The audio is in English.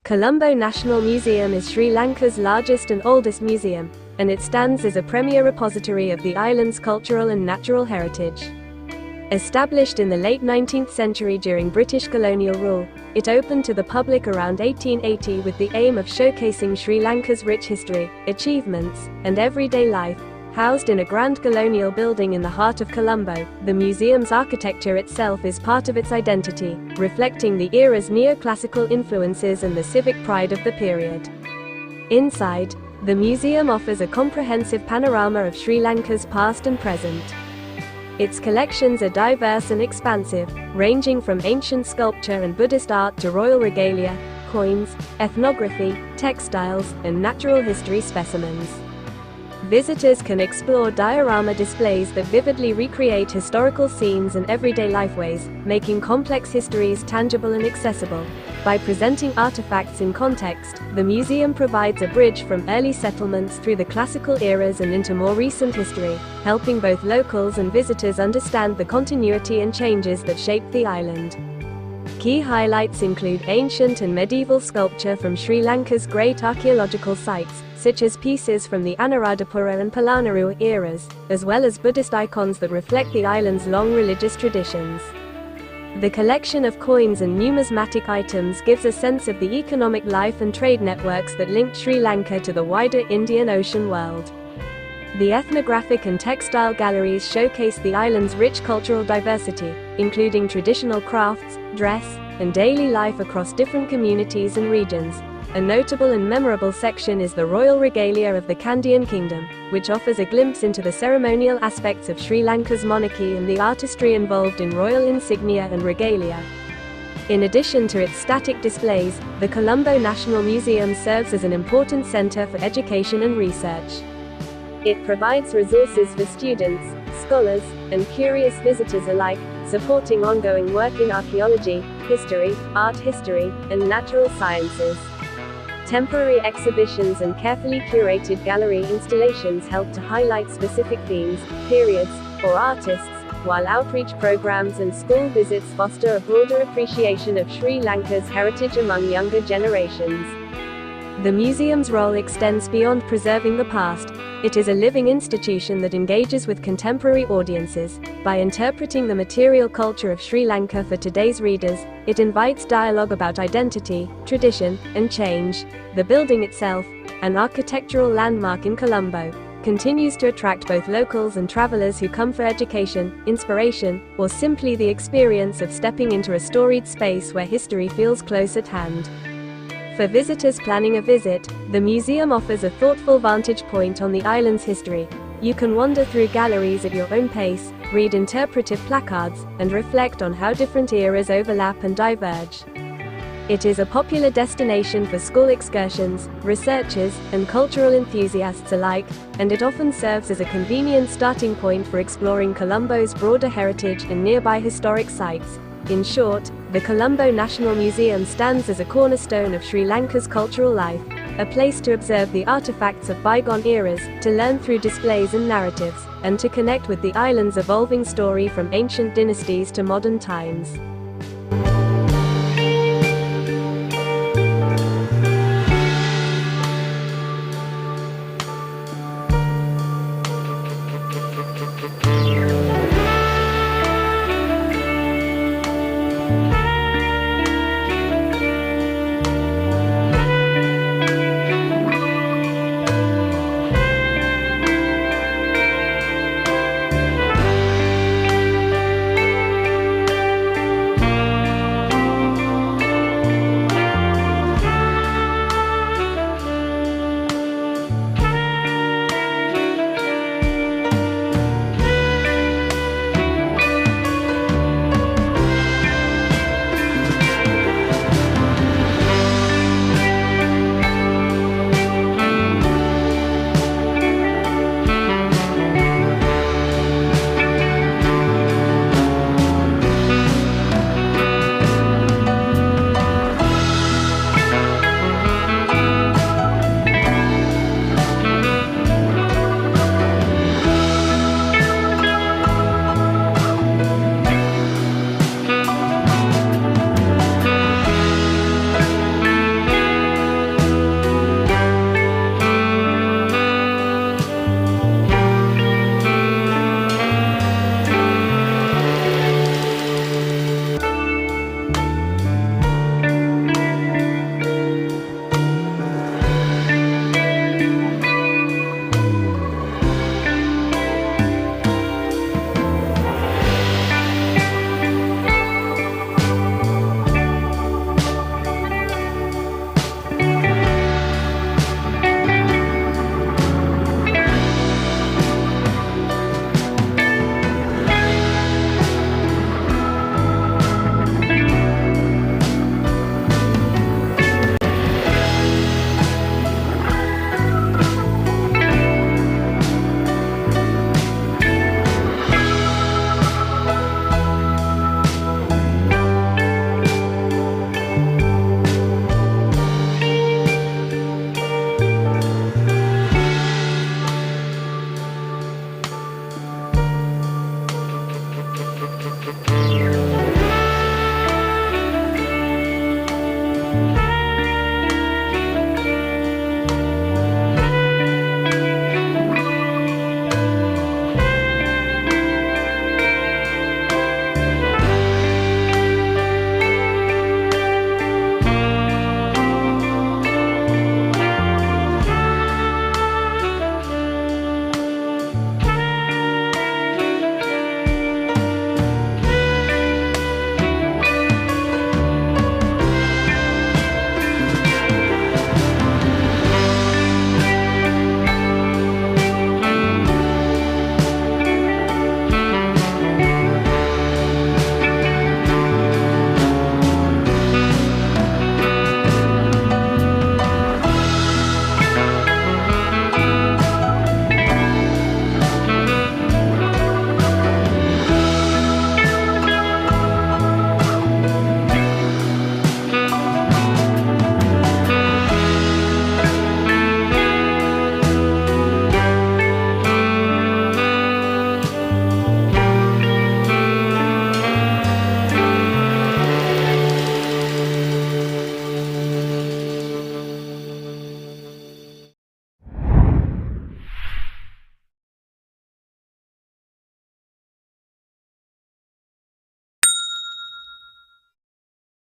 Colombo National Museum is Sri Lanka's largest and oldest museum, and it stands as a premier repository of the island's cultural and natural heritage. Established in the late 19th century during British colonial rule, it opened to the public around 1880 with the aim of showcasing Sri Lanka's rich history, achievements, and everyday life. Housed in a grand colonial building in the heart of Colombo, the museum's architecture itself is part of its identity, reflecting the era's neoclassical influences and the civic pride of the period. Inside, the museum offers a comprehensive panorama of Sri Lanka's past and present. Its collections are diverse and expansive, ranging from ancient sculpture and Buddhist art to royal regalia, coins, ethnography, textiles, and natural history specimens. Visitors can explore diorama displays that vividly recreate historical scenes and everyday lifeways, making complex histories tangible and accessible. By presenting artifacts in context, the museum provides a bridge from early settlements through the classical eras and into more recent history, helping both locals and visitors understand the continuity and changes that shaped the island. Key highlights include ancient and medieval sculpture from Sri Lanka's great archaeological sites, such as pieces from the Anuradhapura and Polonnaruwa eras, as well as Buddhist icons that reflect the island's long religious traditions. The collection of coins and numismatic items gives a sense of the economic life and trade networks that linked Sri Lanka to the wider Indian Ocean world. The ethnographic and textile galleries showcase the island's rich cultural diversity, including traditional crafts, dress, and daily life across different communities and regions. A notable and memorable section is the royal regalia of the Kandyan Kingdom, which offers a glimpse into the ceremonial aspects of Sri Lanka's monarchy and the artistry involved in royal insignia and regalia. In addition to its static displays, the Colombo National Museum serves as an important center for education and research. It provides resources for students, scholars, and curious visitors alike, supporting ongoing work in archaeology, history, art history, and natural sciences. Temporary exhibitions and carefully curated gallery installations help to highlight specific themes, periods, or artists, while outreach programs and school visits foster a broader appreciation of Sri Lanka's heritage among younger generations. The museum's role extends beyond preserving the past. It is a living institution that engages with contemporary audiences. By interpreting the material culture of Sri Lanka for today's readers, it invites dialogue about identity, tradition, and change. The building itself, an architectural landmark in Colombo, continues to attract both locals and travelers who come for education, inspiration, or simply the experience of stepping into a storied space where history feels close at hand. For visitors planning a visit, the museum offers a thoughtful vantage point on the island's history. You can wander through galleries at your own pace, read interpretive placards, and reflect on how different eras overlap and diverge. It is a popular destination for school excursions, researchers, and cultural enthusiasts alike, and it often serves as a convenient starting point for exploring Colombo's broader heritage and nearby historic sites. In short, the Colombo National Museum stands as a cornerstone of Sri Lanka's cultural life, a place to observe the artifacts of bygone eras, to learn through displays and narratives, and to connect with the island's evolving story from ancient dynasties to modern times.